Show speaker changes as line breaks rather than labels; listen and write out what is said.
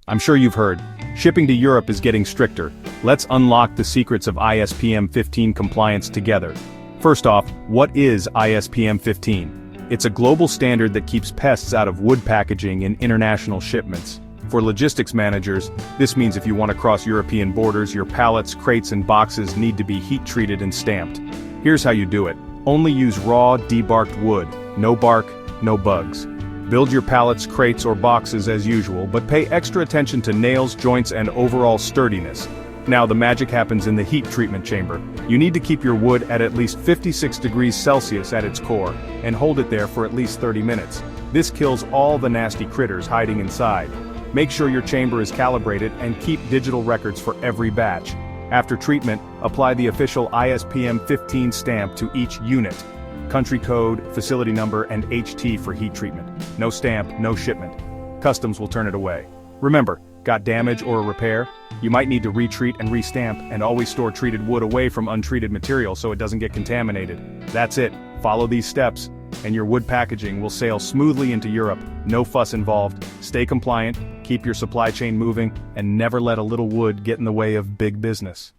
I'm sure you've heard. Shipping to Europe is getting stricter. Let's unlock the secrets of ISPM 15 compliance together. First off, what is ISPM 15? It's a global standard that keeps pests out of wood packaging in international shipments. For logistics managers, this means if you want to cross European borders, your pallets, crates and boxes need to be heat-treated and stamped. Here's how you do it. Only use raw, debarked wood. No bark, no bugs. Build your pallets, crates or boxes as usual, but pay extra attention to nails, joints and overall sturdiness. Now the magic happens in the heat treatment chamber. You need to keep your wood at least 56 degrees Celsius at its core, and hold it there for at least 30 minutes. This kills all the nasty critters hiding inside. Make sure your chamber is calibrated and keep digital records for every batch. After treatment, apply the official ISPM 15 stamp to each unit. Country code, facility number, and HT for heat treatment. No stamp, no shipment. Customs will turn it away. Remember, got damage or a repair? You might need to retreat and restamp, and always store treated wood away from untreated material so it doesn't get contaminated. That's it. Follow these steps, and your wood packaging will sail smoothly into Europe. No fuss involved. Stay compliant, keep your supply chain moving, and never let a little wood get in the way of big business.